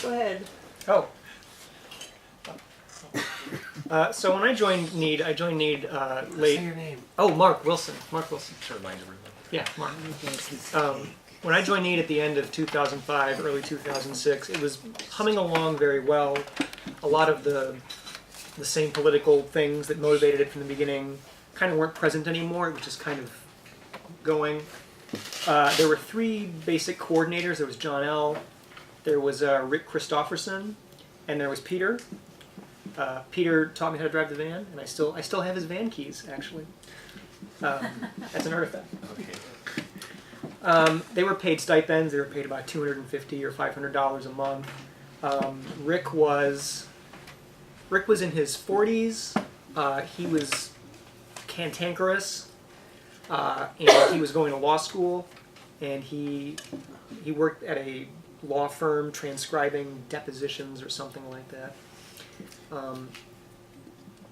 Go ahead. Oh. So when I joined NEED, late. Say your name. Oh, Mark Wilson. Mark Wilson. To remind everyone. Yeah, Mark. When I joined NEED at the end of 2005, early 2006, it was humming along very well. A lot of the same political things that motivated it from the beginning kind of weren't present anymore. It was just kind of going. There were three basic coordinators. There was John L., there was Rick Christofferson, and there was Peter. Peter taught me how to drive the van, and I still have his van keys, actually. That's an artifact. Okay. They were paid stipends. They were paid about $250 or $500 a month. Rick was in his 40s. He was cantankerous, and he was going to law school, and he worked at a law firm transcribing depositions or something like that. And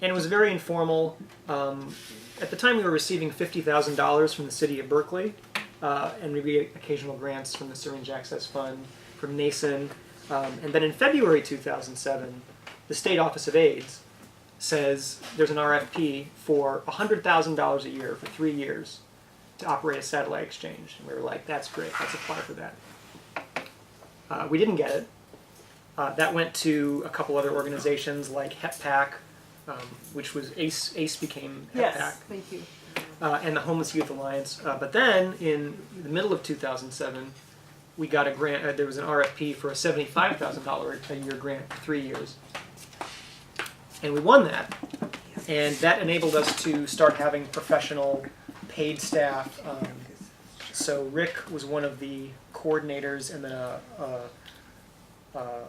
it was very informal. At the time, we were receiving $50,000 from the city of Berkeley, and maybe occasional grants from the Syringe Access Fund, from NASN. And then in February 2007, the State Office of AIDS says there's an RFP for $100,000 a year for 3 years to operate a satellite exchange. And we were like, that's great, let's apply for that. We didn't get it. That went to a couple other organizations like HEPPAC, which was ACE became HEPPAC. Yes, thank you. And the Homeless Youth Alliance. But then, in the middle of 2007, we got a grant. There was an RFP for a $75,000 a year grant for 3 years. And we won that. And that enabled us to start having professional paid staff. So Rick was one of the coordinators, and then a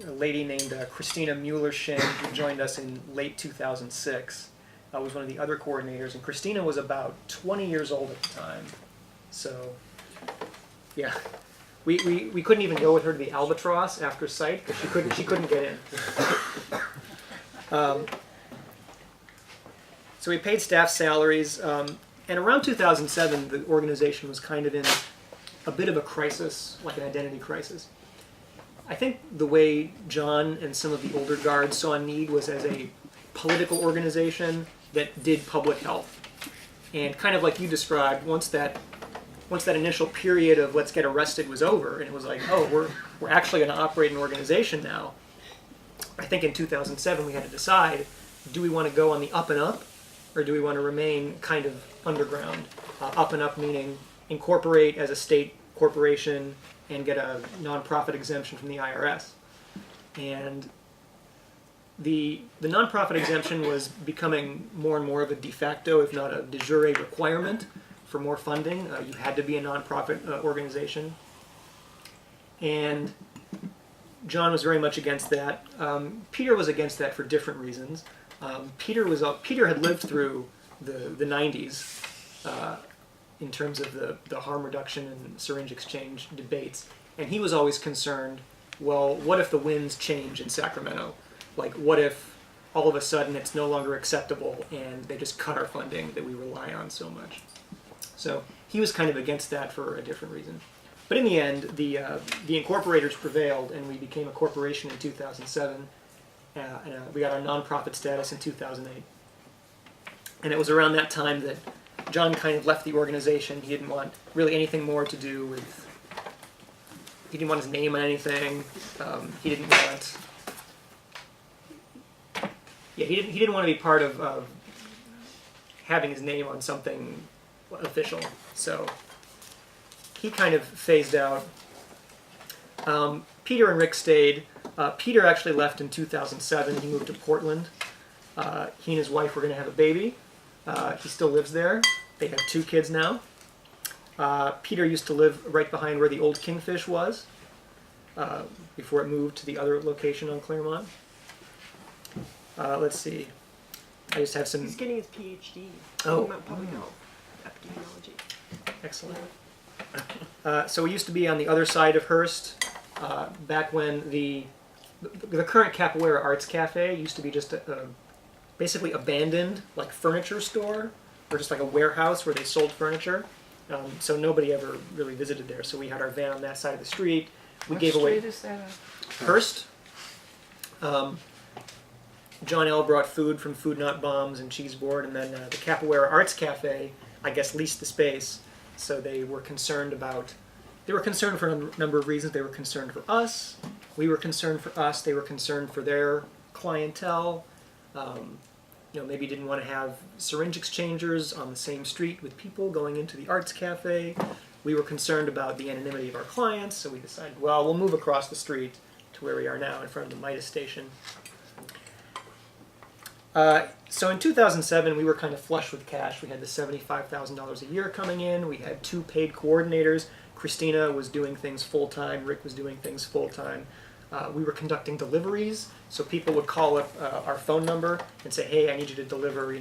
lady named Christina Mueller-Shin, who joined us in late 2006, was one of the other coordinators. And Christina was about 20 years old at the time. So, yeah. We couldn't even go with her to the Albatross after sight because she couldn't get in. So we paid staff salaries, and around 2007, the organization was kind of in a bit of a crisis, like an identity crisis. I think the way John and some of the older guards saw NEED was as a political organization that did public health. And kind of like you described, once that initial period of let's get arrested was over, and it was like, oh, we're actually going to operate an organization now. I think in 2007 we had to decide, do we want to go on the up and up, or do we want to remain kind of underground? Up and up meaning incorporate as a state corporation and get a nonprofit exemption from the IRS. And the nonprofit exemption was becoming more and more of a de facto, if not a de jure requirement for more funding. You had to be a nonprofit organization. And John was very much against that. Peter was against that for different reasons. Peter had lived through the 90s in terms of the harm reduction and syringe exchange debates, and he was always concerned, well, what if the winds change in Sacramento? Like, what if all of a sudden it's no longer acceptable and they just cut our funding that we rely on so much? So he was kind of against that for a different reason. But in the end, the incorporators prevailed, and we became a corporation in 2007. And we got our nonprofit status in 2008. And it was around that time that John kind of left the organization. He didn't want really anything more to do with. He didn't want his name on anything. He didn't want. Yeah, he didn't want to be part of having his name on something official. So he kind of phased out. Peter and Rick stayed. Peter actually left in 2007. He moved to Portland. He and his wife were going to have a baby. He still lives there. They have 2 kids now. Peter used to live right behind where the old Kingfish was before it moved to the other location on Claremont. Let's see. I just have some... He's getting his PhD. Oh. About public health, epidemiology. Excellent. So we used to be on the other side of Hearst, back when the current Capoeira Arts Cafe used to be just basically abandoned, like furniture store, or just like a warehouse where they sold furniture. So nobody ever really visited there. So we had our van on that side of the street. What street is that? Hearst. John L. brought food from Food Not Bombs and Cheese Board, and then the Capoeira Arts Cafe, I guess, leased the space. So they were concerned for a number of reasons. They were concerned for us. We were concerned for us. They were concerned for their clientele. Maybe didn't want to have syringe exchangers on the same street with people going into the arts cafe. We were concerned about the anonymity of our clients, so we decided, well, we'll move across the street to where we are now in front of the Midas station. So in 2007, we were kind of flush with cash. We had the $75,000 a year coming in. We had 2 paid coordinators. Christina was doing things full-time. Rick was doing things full-time. We were conducting deliveries, so people would call up our phone number and say, hey, I need you to deliver,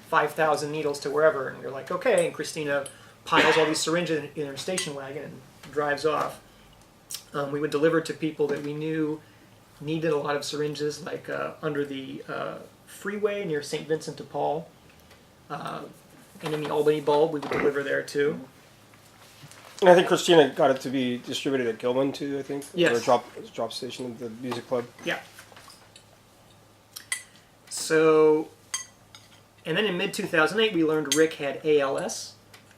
5,000 needles to wherever. And we're like, okay. And Christina piles all these syringes in her station wagon and drives off. We would deliver to people that we knew needed a lot of syringes, like under the freeway near St. Vincent de Paul. And in the Albany Bulb, we would deliver there too. And I think Christina got it to be distributed at Gilman too, I think. Yes. Or a drop station at the music club. Yeah. So, and then in mid-2008, we learned Rick had ALS,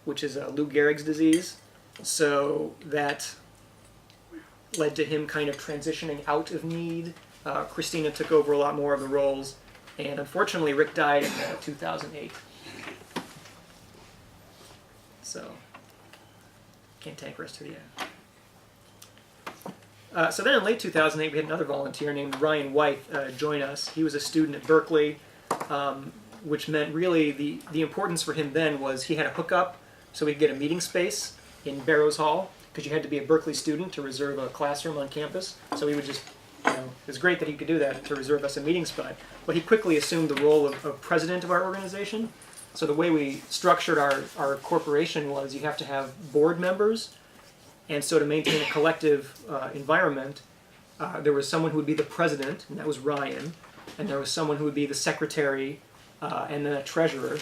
which is Lou Gehrig's disease. So that led to him kind of transitioning out of need. Christina took over a lot more of the roles. And unfortunately, Rick died in 2008. So, cantankerous to the end. So then in late 2008, we had another volunteer named Ryan White join us. He was a student at Berkeley, which meant really the importance for him then was he had a hookup so we could get a meeting space in Barrows Hall, because you had to be a Berkeley student to reserve a classroom on campus. So we would just, it was great that he could do that to reserve us a meeting spot. But he quickly assumed the role of president of our organization. So the way we structured our corporation was you have to have board members. And so to maintain a collective environment, there was someone who would be the president, and that was Ryan. And there was someone who would be the secretary, and then a treasurer.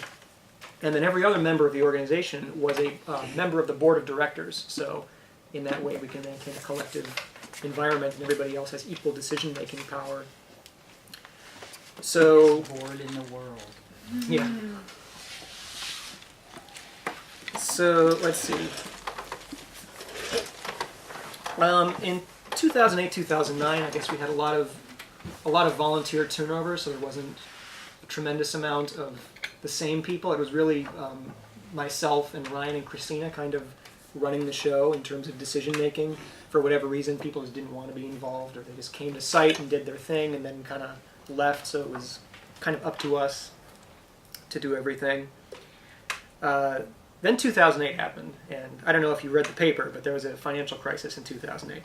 And then every other member of the organization was a member of the board of directors. So in that way, we can maintain a collective environment, and everybody else has equal decision-making power. So, board in the world. Yeah. So let's see. In 2008, 2009, I guess we had a lot of volunteer turnover, so there wasn't a tremendous amount of the same people. It was really myself and Ryan and Christina kind of running the show in terms of decision making. For whatever reason, people just didn't want to be involved, or they just came to site and did their thing and then kind of left. So it was kind of up to us to do everything. Then 2008 happened, and I don't know if you read the paper, but there was a financial crisis in 2008.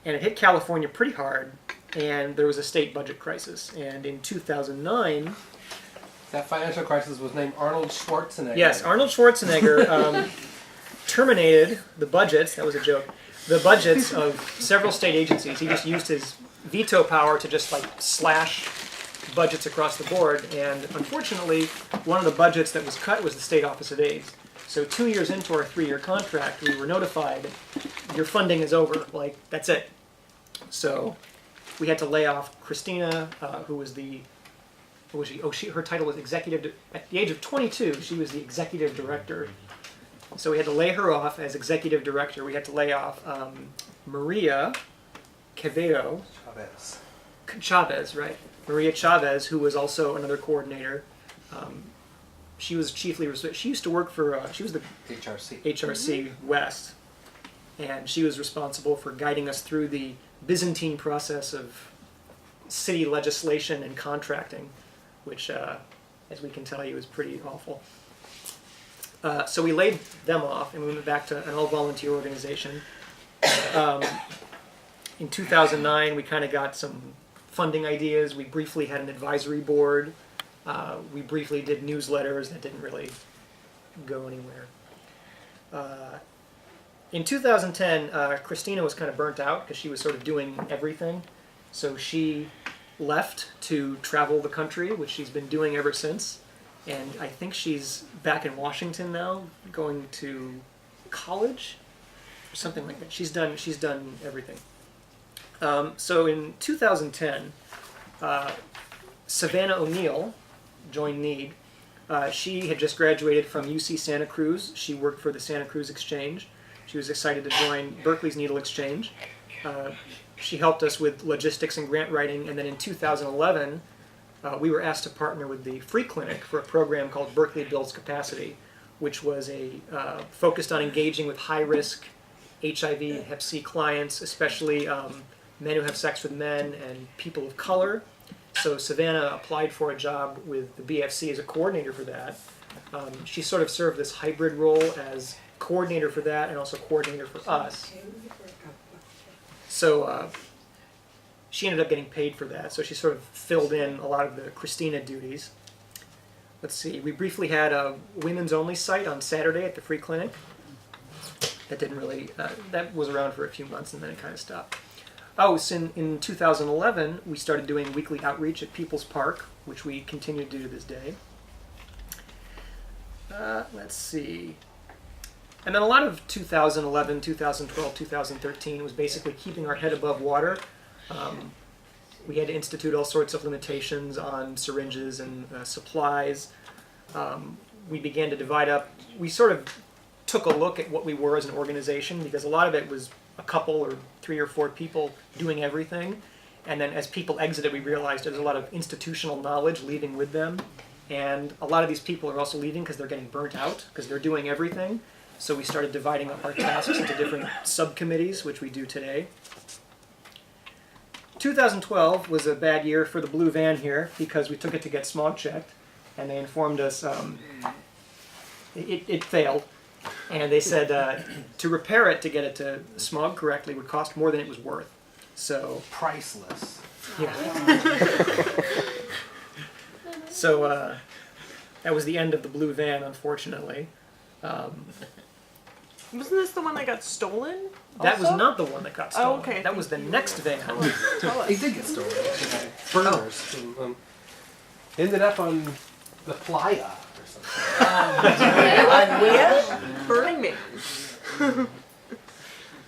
And it hit California pretty hard, and there was a state budget crisis. And in 2009... That financial crisis was named Arnold Schwarzenegger. Yes, Arnold Schwarzenegger terminated the budgets, that was a joke, the budgets of several state agencies. He just used his veto power to just slash budgets across the board. And unfortunately, one of the budgets that was cut was the State Office of AIDS. So 2 years into our 3-year contract, we were notified, your funding is over, that's it. So we had to lay off Christina, who was her title was executive, at the age of 22, she was the executive director. So we had to lay her off as executive director. We had to lay off Maria Quevedo. Chavez, right. Maria Chavez, who was also another coordinator. She was she used to work for, she was the HRC West. And she was responsible for guiding us through the Byzantine process of city legislation and contracting, which, as we can tell you, is pretty awful. So we laid them off, and we went back to an all-volunteer organization. In 2009, we kind of got some funding ideas. We briefly had an advisory board. We briefly did newsletters that didn't really go anywhere. In 2010, Christina was kind of burnt out because she was sort of doing everything. So she left to travel the country, which she's been doing ever since. And I think she's back in Washington now, going to college or something like that. She's done everything. So in 2010, Savannah O'Neill joined Need. She had just graduated from UC Santa Cruz. She worked for the Santa Cruz Exchange. She was excited to join Berkeley's Needle Exchange. She helped us with logistics and grant writing, and then in 2011, we were asked to partner with the Free Clinic for a program called Berkeley Builds Capacity, which was focused on engaging with high-risk HIV and Hep C clients, especially men who have sex with men and people of color. So Savannah applied for a job with the BFC as a coordinator for that. She sort of served this hybrid role as coordinator for that and also coordinator for us. So she ended up getting paid for that, so she sort of filled in a lot of the Christina duties. Let's see, we briefly had a women's only site on Saturday at the Free Clinic. That didn't really, that was around for a few months and then it kind of stopped. Oh, so in 2011, we started doing weekly outreach at People's Park, which we continue to do to this day. Let's see. And then a lot of 2011, 2012, 2013 was basically keeping our head above water. We had to institute all sorts of limitations on syringes and supplies. We began to divide up. We sort of took a look at what we were as an organization, because a lot of it was a couple or 3 or 4 people doing everything. And then as people exited, we realized there's a lot of institutional knowledge leaving with them. And a lot of these people are also leaving because they're getting burnt out, because they're doing everything. So we started dividing up our tasks into different subcommittees, which we do today. 2012 was a bad year for the blue van here because we took it to get smog checked, and they informed us it failed. And they said to repair it, to get it to smog correctly, would cost more than it was worth. So Priceless. yeah. So that was the end of the blue van, unfortunately. Wasn't this the one that got stolen? That was also? not the one that got stolen. Oh, okay. That was the next van. Tell us. It did get stolen. Burners. Ended up on the playa or something. Where? Burning Man.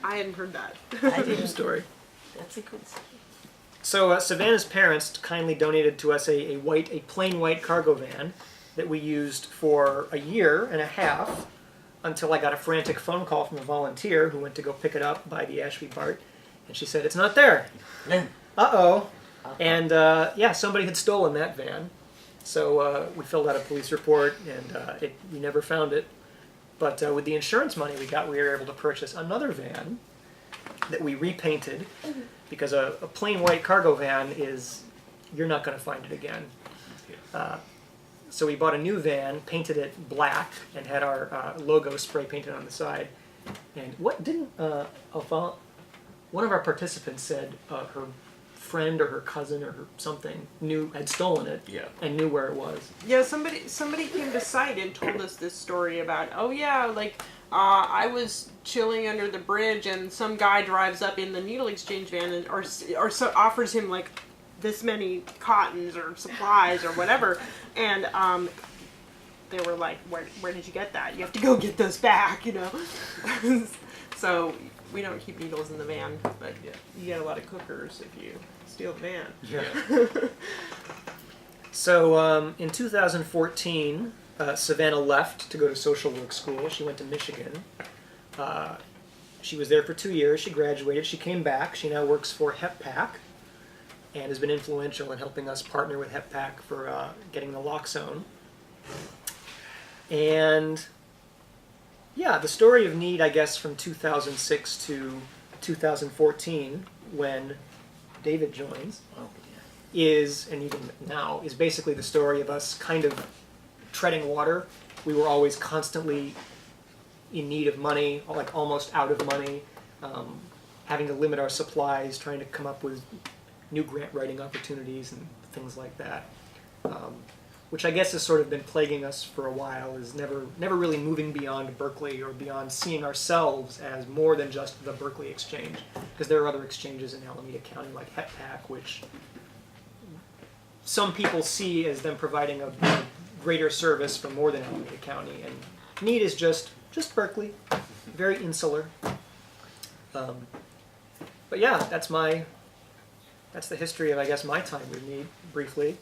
I hadn't heard that. I True didn't. story. That's a good story. So Savannah's parents kindly donated to us a plain white cargo van that we used for a year and a half until I got a frantic phone call from a volunteer who went to go pick it up by the Ashby BART, and she said, "It's not there." Uh-oh. And yeah, somebody had stolen that van. So we filled out a police report, and we never found it. But with the insurance money we got, we were able to purchase another van that we repainted, because a plain white cargo van is, you're not going to find it again. So we bought a new van, painted it black, and had our logo spray painted on the side. And what didn't one of our participants said her friend or her cousin or something had stolen it, and knew where it was. Yeah, somebody came to site and told us this story about, oh yeah, like I was chilling under the bridge and some guy drives up in the needle exchange van and, or so offers him like this many cottons or supplies or whatever, and they were like, where did you get that? You have to go get those back, you know. So we don't keep needles in the van, but you get a lot of cookers if you steal the van. Yeah. So in 2014, Savannah left to go to social work school. She went to Michigan. She was there for 2 years. She graduated. She came back. She now works for HepPAC and has been influential in helping us partner with HepPAC for getting the naloxone. And yeah, the story of Need, I guess, from 2006 to 2014, when David joins, is, and even now, is basically the story of us kind of treading water. We were always constantly in need of money, like almost out of money, having to limit our supplies, trying to come up with new grant writing opportunities and things like that. Which I guess has sort of been plaguing us for a while, is never really moving beyond Berkeley or beyond seeing ourselves as more than just the Berkeley Exchange. Because there are other exchanges in Alameda County like HepPAC, which some people see as them providing a greater service for more than Alameda County. And Need is just Berkeley, very insular. But yeah, that's my that's the history of, I guess, my time with Mead, briefly.